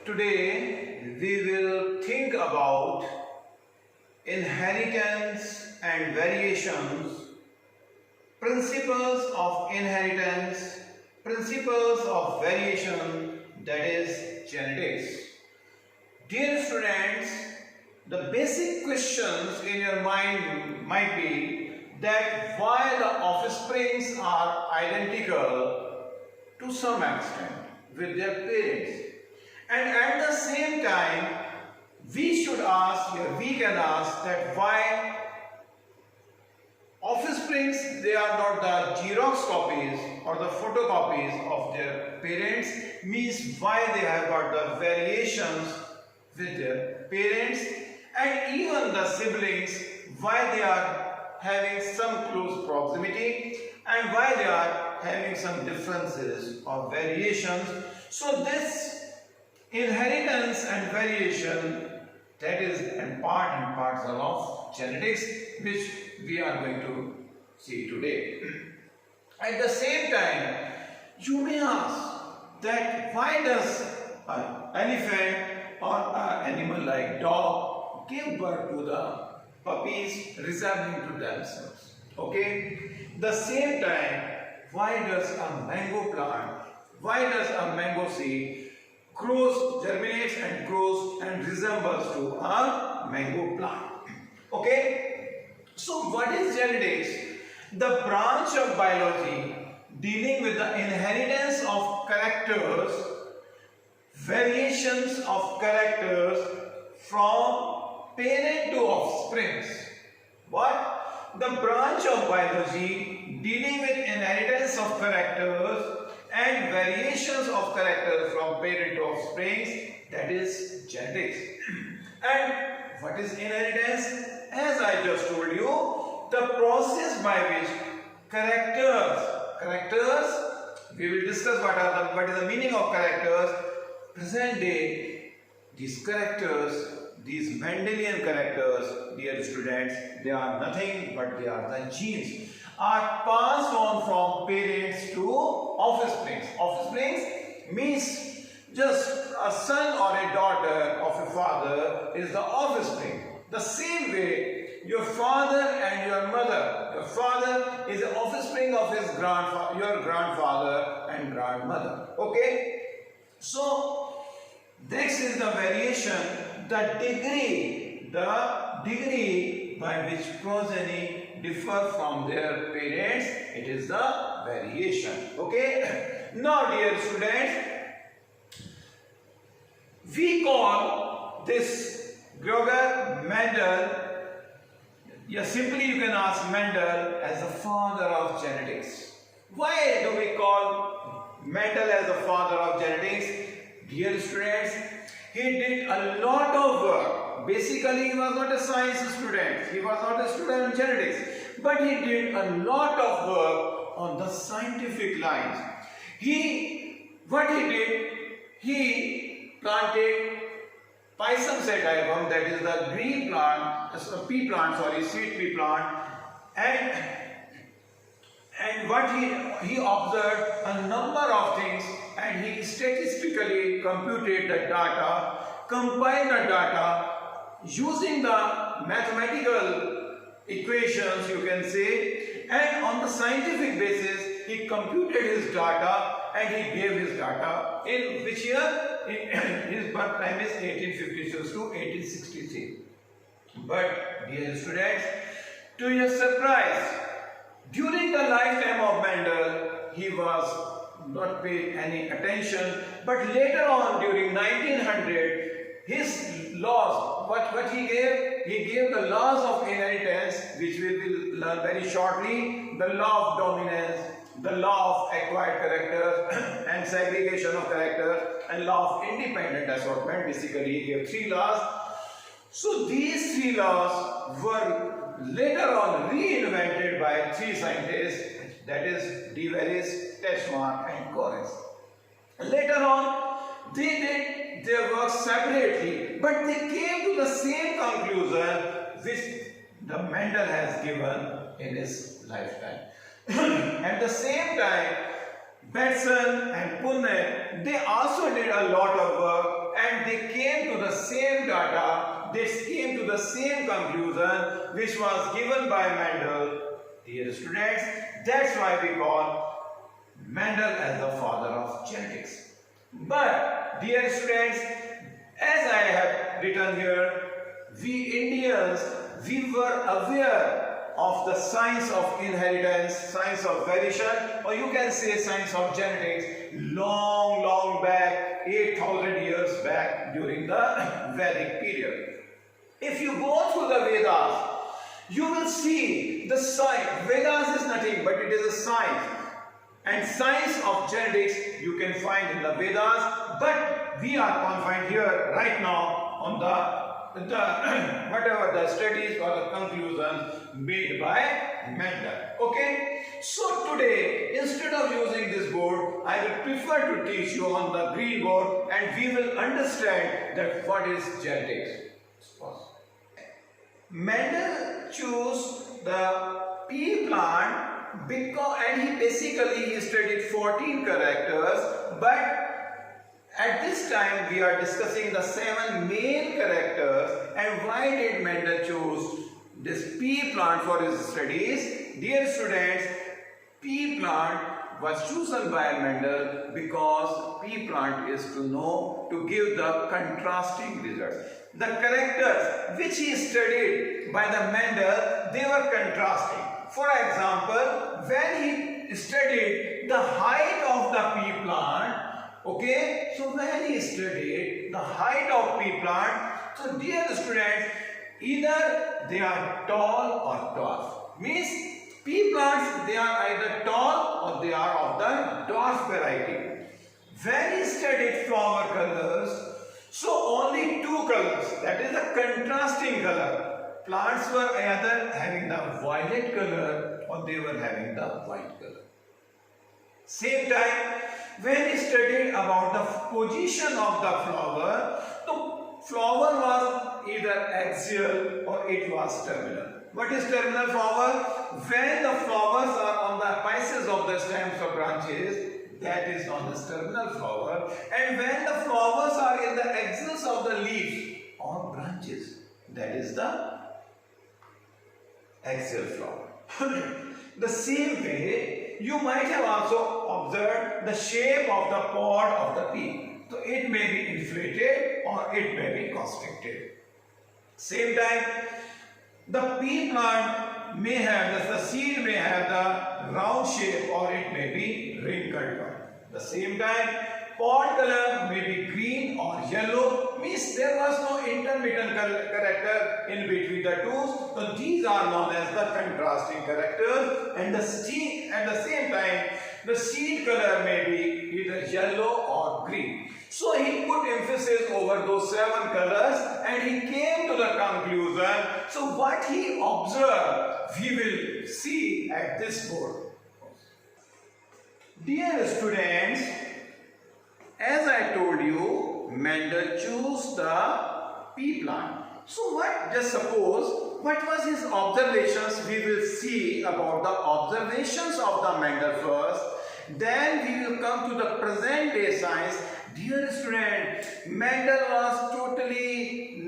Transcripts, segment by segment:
today we will think about inheritance and variations, principles of inheritance, principles of variation, that is genetics. Dear students, the basic questions in your mind might be that why the offsprings are identical to some extent with their parents, and at the same time we can ask that why offsprings, they are not the Xerox copies or the photocopies of their parents, means why they have got the variations with their parents, and even the siblings, why they are having some close proximity and why they are having some differences or variations. So this inheritance and variation, that is an part and parcel of genetics, which we are going to see today. At the same time, you may ask that why does an elephant or an animal like dog give birth to the puppies resembling to themselves? Okay. The same time, why does a mango plant, why does a mango seed germinates and grows and resembles to a mango plant? Okay. So what is genetics? The branch of biology dealing with the inheritance of characters, variations of characters from parent to offsprings. What? The branch of biology dealing with inheritance of characters and variations of characters from parent to offsprings, that is genetics. And what is inheritance? As I just told you, the process by which characters, we will discuss what is the meaning of characters. Present day, these characters, these Mendelian characters, dear students, they are nothing but they are the genes, are passed on from parents to offsprings. Offsprings means just a son or a daughter of a father is the offspring. The same way, your father and your mother, your father is the offspring of his your grandfather and grandmother. Okay? So, this is the variation, the degree by which progeny differ from their parents, it is the variation. Okay? Now, dear students, we call this Gregor Mendel, simply you can ask Mendel as the father of genetics. Why do we call Mendel as the father of genetics? Dear students, he did a lot of work. Basically, he was not a science student. He was not a student in genetics. But he did a lot of work on the scientific lines. What he did, he planted Pisum sativum, that is the green plant, sweet pea plant, and what he observed a number of things, and he statistically computed the data, compiled the data using the mathematical equations, you can say, and on the scientific basis he computed his data and he gave his data in which year? His birth time is 1856 to 1863. But dear students, to your surprise, during the lifetime of Mendel, he was not paid any attention, but later on during 1900, his laws, what he gave the laws of inheritance, which we will learn very shortly, the law of dominance, the law of acquired characters and segregation of characters, and law of independent assortment. Basically, he gave 3 laws. So these 3 laws were later on reinvented by 3 scientists, that is De Vries, Teschmark and Corres. Later on, they did their work separately, but they came to the same conclusion which the Mendel has given in his lifetime. At the same time, Batson and Punnett, they also did a lot of work, and they came to the same data, they came to the same conclusion which was given by Mendel. Dear students, that's why we call Mendel as the father of genetics. But dear students, as I have written here, we Indians, we were aware of the science of inheritance, science of variation, or you can say science of genetics long back, 8,000 years back during the Vedic period. If you go through the Vedas, you will see the science. Vedas is nothing but it is a science. And science of genetics you can find in the Vedas, but we are confined here right now on the whatever the studies or the conclusions made by Mendel. Okay, so today instead of using this board, I will prefer to teach you on the green board, and we will understand that what is genetics. Mendel chose the pea plant because, and he studied 14 characters, but at this time we are discussing the 7 main characters. And why did Mendel choose this pea plant for his studies? Dear students, pea plant was chosen by Mendel because pea plant is to give the contrasting results. The characters which he studied by the Mendel, they were contrasting. For example, when he studied the height of the pea plant, okay, so when he studied the height of pea plant, so dear students, either they are tall or dwarf. Means pea plants, they are either tall or they are of the dwarf variety. When he studied flower colors, so only 2 colors, that is the contrasting color. Plants were either having the violet color or they were having the white color. Same time, when he studied about the position of the flower, the flower was either axial or it was terminal. What is terminal flower? When the flowers are on the apices of the stems or branches, that is known as terminal flower. And when the flowers are in the axils of the leaves or branches, that is the axial flower. The same way, you might have also observed the shape of the pod of the pea. So it may be inflated or it may be constricted. Same time, the pea plant may have, the seed may have the round shape or it may be wrinkled. The same time, pod color may be green or yellow, means there was no intermittent character in between the two. So these are known as the contrasting characters. And the seed, at the same time, the seed color may be either yellow or green. So he put emphasis over those 7 colors and he came to the conclusion. So what he observed, we will see at this board. Dear students, as I told you, Mendel chose the pea plant. So what, just suppose, what was his observations? We will see about the observations of the Mendel first. Then we will come to the present day science. Dear student, Mendel was totally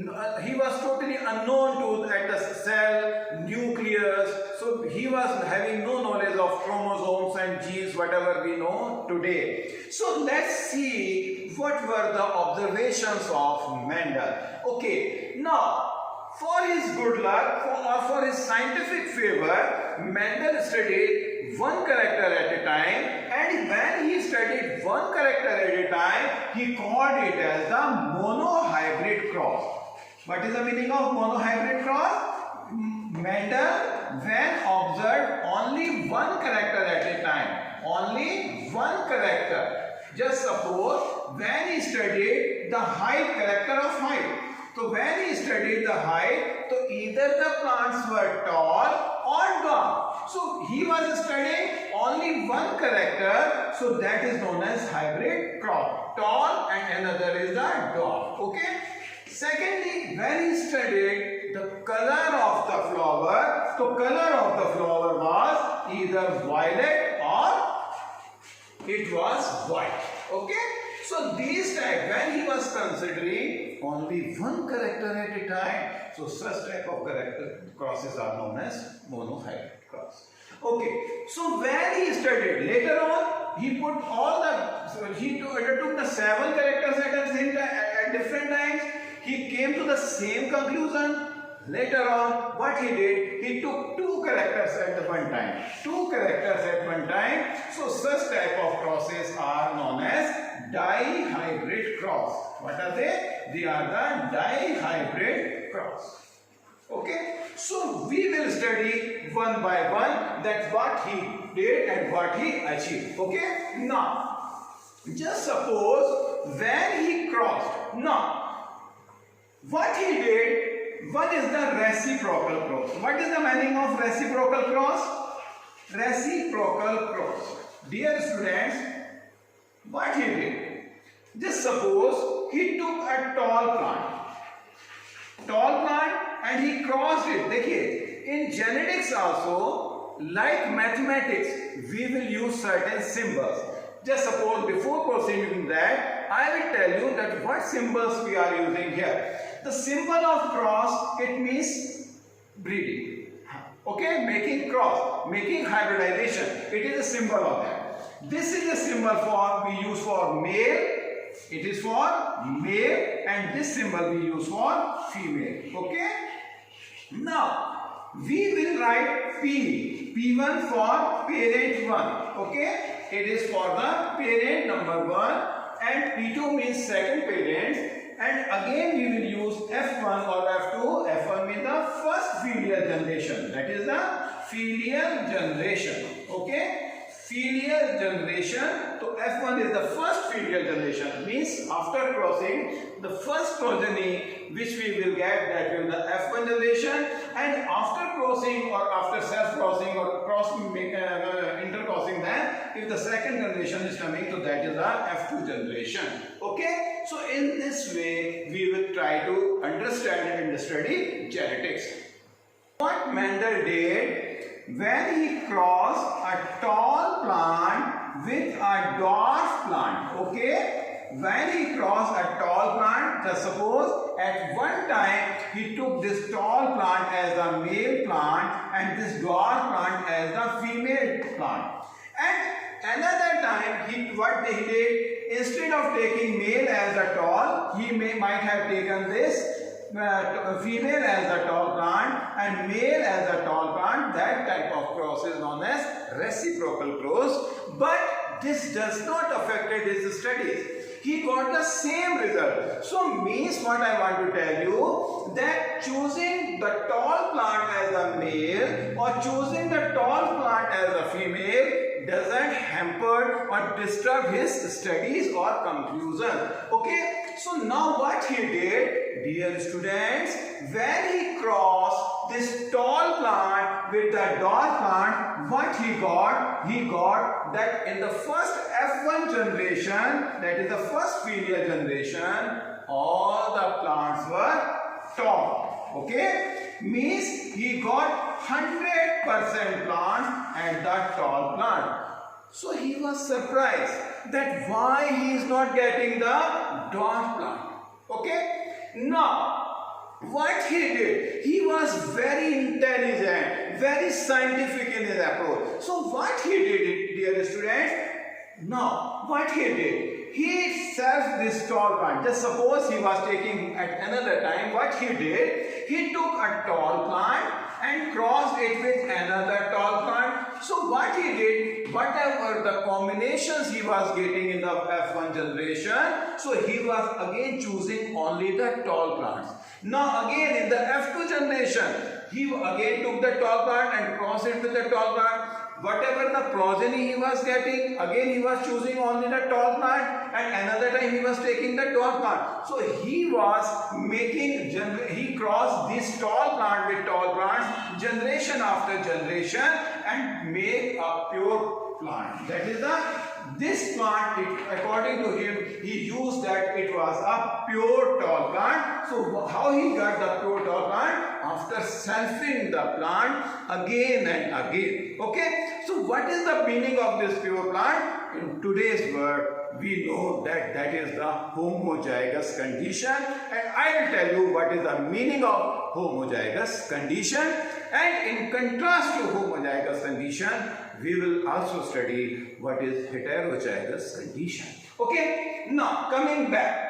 unknown at the cell nucleus. So he was having no knowledge of chromosomes and genes, whatever we know today. So let's see what were the observations of Mendel. Okay, now for his good luck or for his scientific favor, Mendel studied 1 character at a time, and when he studied 1 character at a time, he called it as the monohybrid cross. What is the meaning of monohybrid cross? Mendel, when observed only 1 character at a time, only 1 character. Just suppose when he studied the height, character of height. So when he studied the height, so either the plants were tall or dwarf. So he was studying only 1 character, so that is known as hybrid crop. Tall and another is the dwarf. Okay. Secondly, when he studied the color of the flower, so color of the flower was either violet or it was white. Okay. So these type, when he was considering only one character at a time, so such type of character crosses are known as monohybrid cross. Okay, so when he studied later on, he put all the, so he took the 7 characters at the same time, at different times. He came to the same conclusion. Later on, what he did, he took 2 characters at one time. 2 characters at one time. So such type of crosses are known as dihybrid cross. What are they? They are the dihybrid cross. Okay, so we will study one by one that what he did and what he achieved. Okay, now just suppose when he crossed. Now what he did, one is the reciprocal cross. What is the meaning of reciprocal cross? Reciprocal cross. Dear students, what he did, just suppose he took a tall plant and he crossed it. देखिए, in genetics also, like mathematics, we will use certain symbols. Just suppose before proceeding that, I will tell you that what symbols we are using here. The symbol of cross, it means breeding. Okay, making cross, making hybridization. It is a symbol of that. This is a symbol for we use for male. It is for male, and this symbol we use for female. Okay. Now we will write P. P1 for parent 1. Okay. It is for the parent number 1, and P2 means second parent. And again we will use F1 or F2. F1 means the first filial generation. That is the filial generation. Okay. Filial generation. So F1 is the first filial generation. Means after crossing, the first progeny which we will get, that will be the F1 generation. And after crossing or after self-crossing or intercrossing, then if the second generation is coming, so that is the F2 generation. Okay. So in this way, we will try to understand and study genetics. What Mendel did, when he crossed a tall plant with a dwarf plant, okay, when he crossed a tall plant, just suppose at one time he took this tall plant as the male plant and this dwarf plant as the female plant, and another time what he did, instead of taking male as a tall, he might have taken this female as a tall plant and male as a tall plant. That type of cross is known as reciprocal cross. But this does not affect his studies. He got the same result. So means what I want to tell you, that choosing the tall plant as a male or choosing the tall plant as a female doesn't hamper or disturb his studies or conclusion. Okay. So now what he did, dear students, when he crossed this tall plant with the dwarf plant, what he got? He got that in the first F1 generation, that is the first filial generation, all the plants were tall. Okay? Means he got 100% plants and the tall plant. So he was surprised that why he is not getting the dwarf plant. Okay. Now what he did, he was very intelligent, very scientific in his approach. So what he did, dear students, now what he did, he served this tall plant. Just suppose he was taking at another time, what he did, he took a tall plant and crossed it with another tall plant. So what he did, whatever the combinations he was getting in the F1 generation, so he was again choosing only the tall plants. Now again in the F2 generation, he again took the tall plant and crossed it with the tall plant. Whatever the progeny he was getting, again he was choosing only the tall plant, and another time he was taking the dwarf plant. So he was making, he crossed this tall plant with tall plants generation after generation and make a pure plant. That is this plant, according to him, he used that it was a pure tall plant. So how he got the pure tall plant? After selfing the plant again and again. Okay. So what is the meaning of this pure plant? In today's word, we know that that is the homozygous condition, and I will tell you what is the meaning of homozygous condition. And in contrast to homozygous condition, we will also study what is heterozygous condition. Okay, now coming back,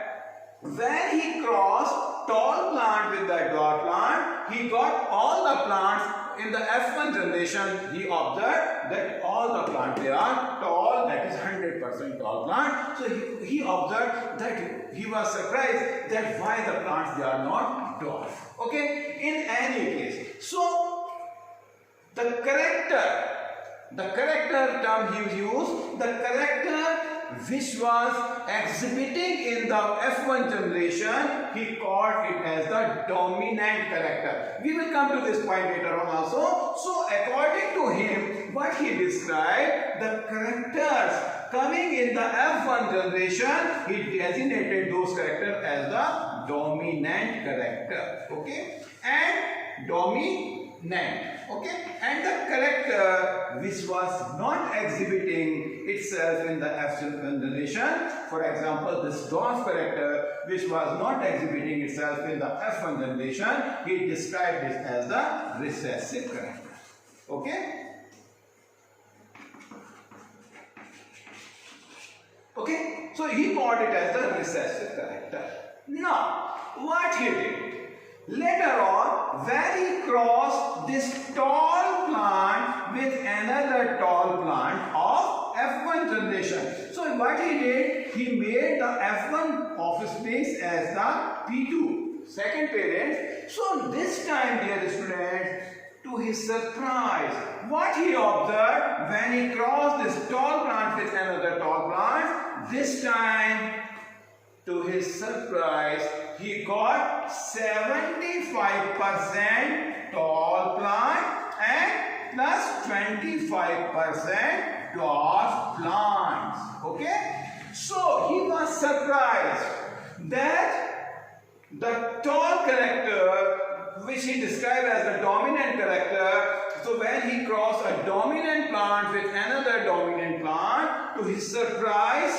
when he crossed tall plant with the dwarf plant, he got all the plants in the F1 generation. He observed that all the plants, they are tall, that is 100% tall plant. So he observed that he was surprised that why the plants, they are not dwarf. Okay, in any case, so the character term he used, the character which was exhibiting in the F1 generation, he called it as the dominant character. We will come to this point later on also. So according to him, what he described, the characters coming in the F1 generation, he designated those characters as the dominant character. Okay, and dominant. Okay, and the character which was not exhibiting itself in the F1 generation, for example, this dwarf character which was not exhibiting itself in the F1 generation, he described it as the recessive character. Okay. Okay, so he called it as the recessive character. Now, what he did? Later on, when he crossed this tall plant with another tall plant of F1 generation. So what he did, he made the F1 offsprings as the P2, second parent. So this time, dear students, to his surprise, what he observed when he crossed this tall plant with another tall plant, this time, to his surprise, he got 75% tall plant and plus 25% dwarf plants. Okay? So he was surprised that the tall character, which he described as the dominant character, so when he crossed a dominant plant with another dominant plant, to his surprise,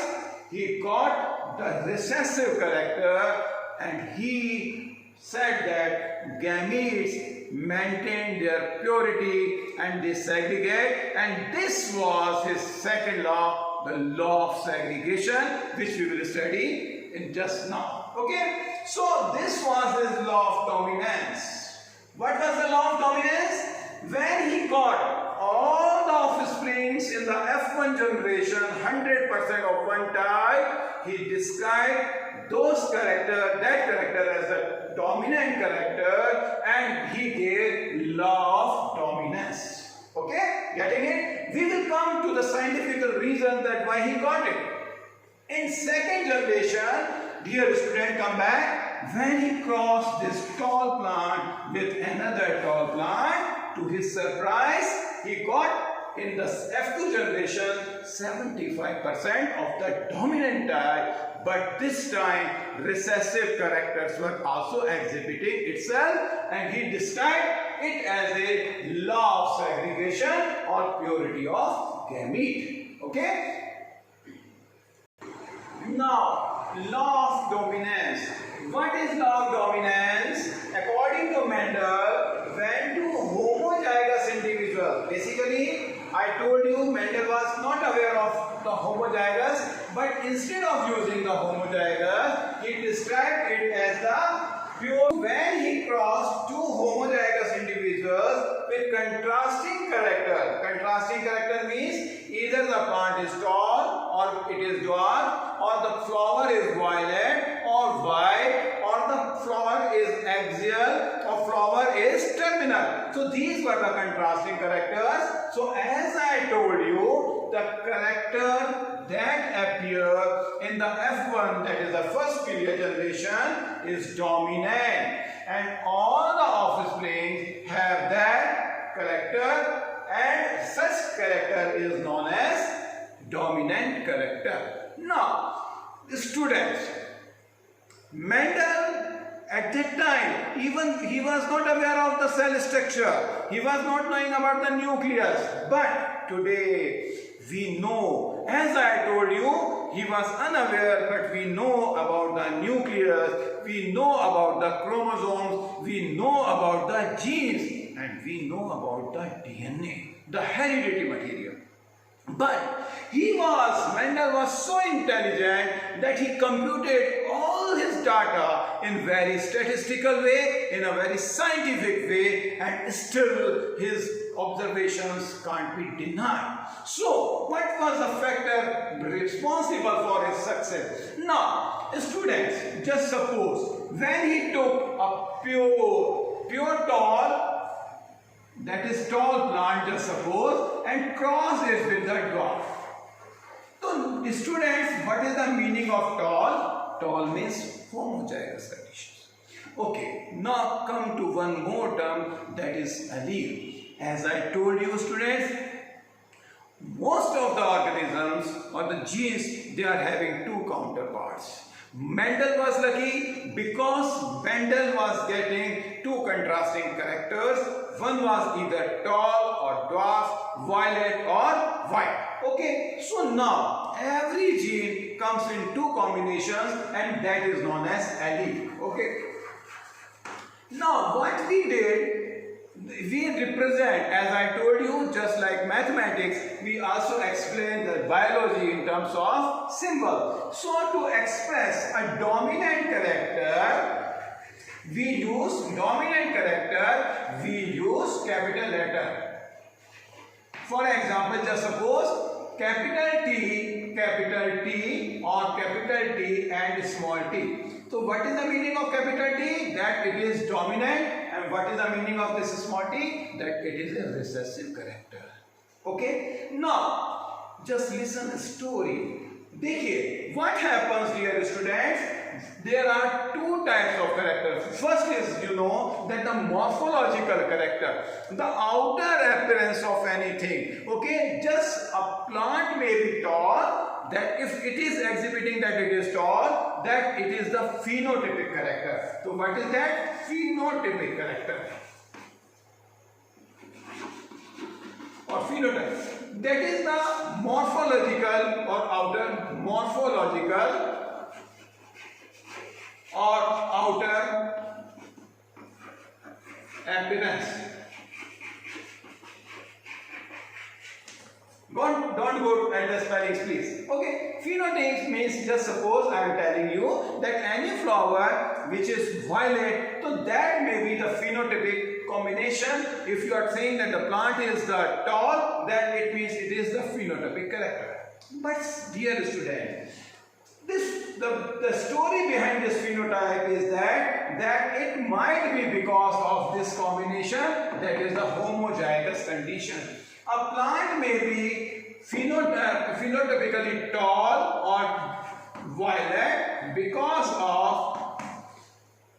he got the recessive character, and he said that gametes maintain their purity and they segregate, and this was his second law, the law of segregation, which we will study in just now. Okay, so this was his law of dominance. What was the law of dominance? When he got all the offsprings in the F1 generation, 100% of one type, he described those character, that character as a dominant character, and he gave law of dominance. Okay, getting it? We will come to the scientific reason that why he got it. In second generation, dear student, come back. When he crossed this tall plant with another tall plant, to his surprise, he got in the F2 generation 75% of the dominant type, but this time recessive characters were also exhibiting itself, and he described it as a law of segregation or purity of gamete. Okay? Now, law of dominance. What is law of dominance? According to Mendel, when two homozygous individuals, basically I told you Mendel was not aware of the homozygous, but instead of using the homozygous, he described it as the pure. When he crossed two homozygous individuals with contrasting character. Contrasting character means either the plant is tall or it is dwarf, or the flower is violet or white, or the flower is axial or flower is terminal. So these were the contrasting characters. So as I told you, the character that appear in the F1, that is the first period generation, is dominant, and all the offspring have that character, and such character is known as dominant character. Now, students, Mendel at that time, even he was not aware of the cell structure, he was not knowing about the nucleus, but today we know, as I told you, he was unaware, but we know about the nucleus, we know about the chromosomes, we know about the genes, and we know about the DNA, the hereditary material. But Mendel was so intelligent that he computed all his data in very statistical way, in a very scientific way, and still his observations can't be denied. So, what was the factor responsible for his success? Now, students, just suppose when he took a pure tall, that is tall plant, just suppose, and cross it with the dwarf. So, students, what is the meaning of tall? Tall means homozygous conditions. Okay, now come to one more term, that is allele. As I told you, students, most of the organisms or the genes, they are having two counterparts. Mendel was lucky because Mendel was getting two contrasting characters. One was either tall or dwarf, violet or white. Okay, so now every gene comes in two combinations, and that is known as allele. Okay. Now what we did, we represent, as I told you, just like mathematics, we also explain the biology in terms of symbol. So to express a dominant character, we use capital letter. For example, just suppose capital T or capital T and small t. So what is the meaning of capital T? That it is dominant. And what is the meaning of this small t? That it is a recessive character. Okay? Now, just listen to the story. देखिए, what happens, dear students? There are two types of characters. First is, you know, that the morphological character, the outer appearance of anything. Okay, just a plant may be tall, that if it is exhibiting that it is tall, that it is the phenotypic character. So what is that? Phenotypic character. Or phenotype. That is the morphological or outer appearance. Don't go at the spellings, please. Okay, phenotypes means, just suppose I am telling you that any flower which is violet, so that may be the phenotypic combination. If you are saying that the plant is the tall, then it means it is the phenotypic character. But dear student, the story behind this phenotype is that it might be because of this combination, that is the homozygous condition. A plant may be phenotypically tall or violet because of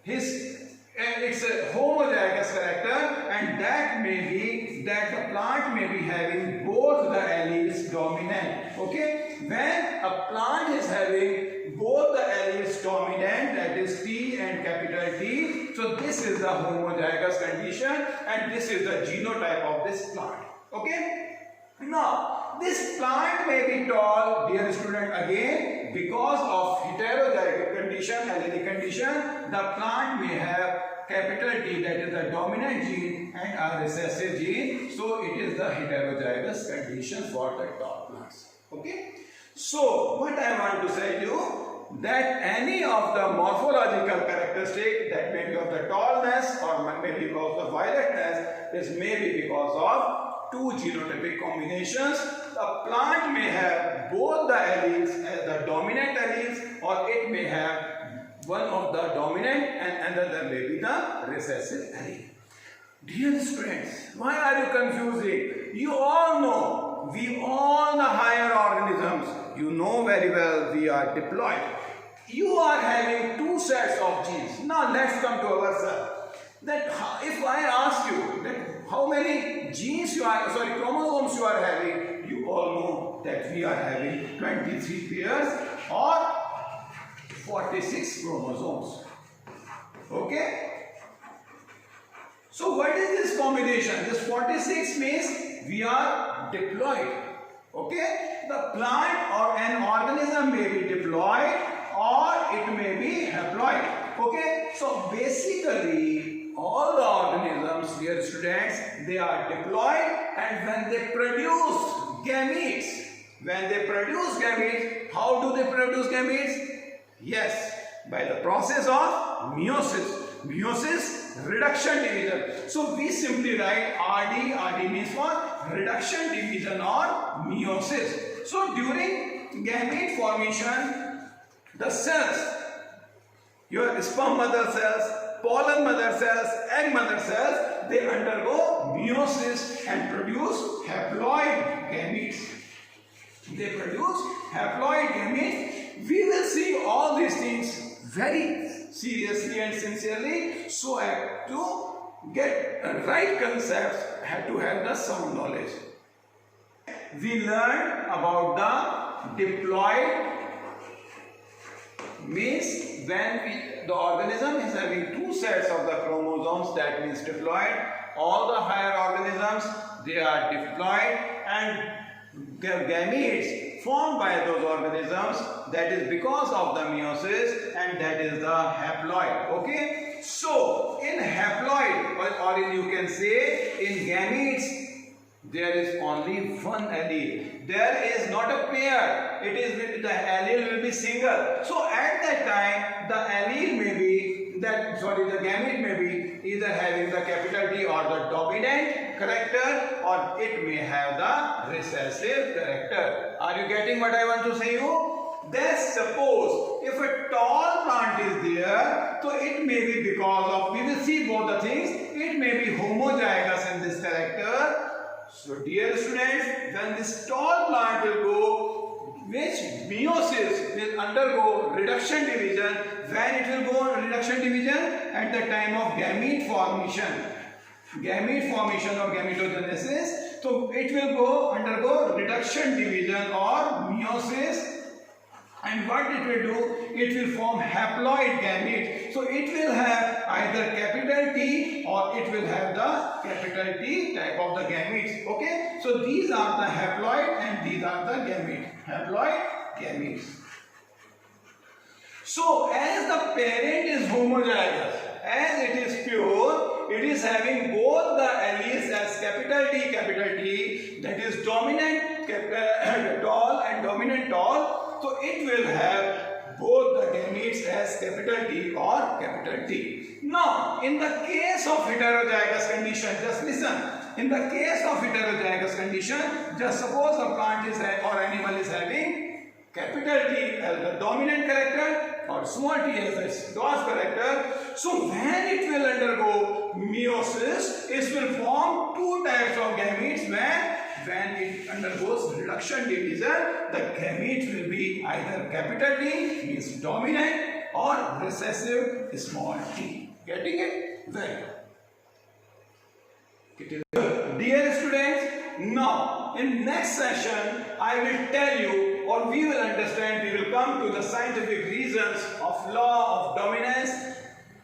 its a homozygous character, and that may be that the plant may be having both the alleles dominant. Okay, when a plant is having both the alleles dominant, that is T and capital T, so this is the homozygous condition and this is the genotype of this plant. Okay, now this plant may be tall, dear student, again because of heterozygous condition, allelic condition. The plant may have capital T, that is the dominant gene, and a recessive gene, so it is the heterozygous condition for the tall plants. Okay, so what I want to say to you, that any of the morphological characteristic that may be of the tallness or maybe because of violetness is maybe because of two genotypic combinations. A plant may have both the alleles as the dominant alleles, or it may have one of the dominant and another may be the recessive allele. Dear students, why are you confusing? You all know, we all the higher organisms, you know very well, we are diploid. You are having two sets of genes. Now let's come to ourselves. That if I ask you that how many genes chromosomes you are having, you all know that we are having 23 pairs or 46 chromosomes. Okay? So what is this combination? This 46 means we are diploid. Okay, the plant or an organism may be diploid or it may be haploid. Okay, so basically all the organisms, dear students, they are diploid, and when they produce gametes, how do they produce gametes? Yes, by the process of meiosis. Meiosis, reduction division. So we simply write RD. RD means for reduction division or meiosis. So during gamete formation, the cells, your sperm mother cells, pollen mother cells, egg mother cells, they undergo meiosis and produce haploid gametes. They produce haploid gametes. We will see all these things very seriously and sincerely, so as to get right concepts, have to have the sound knowledge. We learned about the diploid, means when the organism is having two sets of the chromosomes, that means diploid. All the higher organisms, they are diploid, and their gametes formed by those organisms, that is because of the meiosis, and that is the haploid. Okay, so in haploid, or in, you can say, in gametes, there is only one allele. There is not a pair. It is, the allele will be single. So at that time, the allele may be the gamete may be either having the capital T or the dominant character, or it may have the recessive character. Are you getting what I want to say you? Then suppose if a tall plant is there, so it may be because of, we will see both the things, it may be homozygous in this character. So dear students, when this tall plant will go, which meiosis will undergo reduction division, when it will go reduction division at the time of gamete formation or gametogenesis, so it will undergo reduction division or meiosis. And what it will do, it will form haploid gamete. So it will have either capital T or it will have the capital T type of the gametes. Okay, so these are the haploid and these are the gamete. Haploid gametes. So as the parent is homozygous, as it is pure, it is having both the alleles as capital T, that is dominant tall and dominant tall. So it will have both the gametes as capital T or capital T. Now, in the case of heterozygous condition, just listen. In the case of heterozygous condition, just suppose a plant is or animal is having capital T as the dominant character or small t as the dwarf character. So when it will undergo meiosis, it will form two types of gametes. When it undergoes reduction division, the gamete will be either capital T, means dominant, or recessive, small t. Getting it? Very good. Dear students, now in next session I will tell you, or we will understand, we will come to the scientific reasons of law of dominance.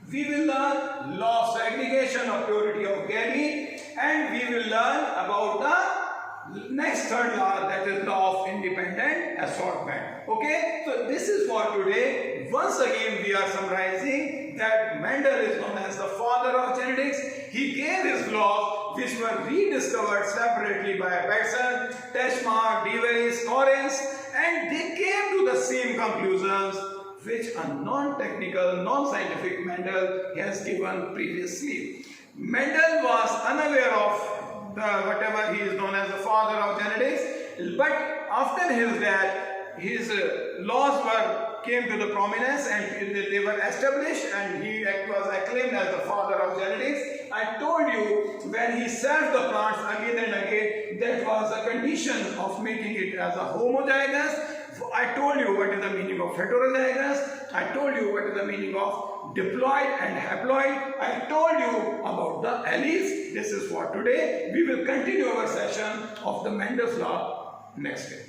We will learn law of segregation or purity of gamete, and we will learn about the next third law, that is law of independent assortment. Okay, so this is for today. Once again we are summarizing that Mendel is known as the father of genetics. He gave his laws which were rediscovered separately by Batson, Teschmark, Deveris, Correns, and they came to the same conclusions which a non-technical, non-scientific Mendel has given previously. Mendel was unaware of whatever he is known as the father of genetics, but after his death, his laws came to the prominence and they were established, and he was acclaimed as the father of genetics. I told you when he served the plants again and again, that was a condition of making it as a homozygous. I told you what is the meaning of heterozygous. I told you what is the meaning of diploid and haploid. I told you about the alleles. This is for today. We will continue our session of the Mendel's law next day.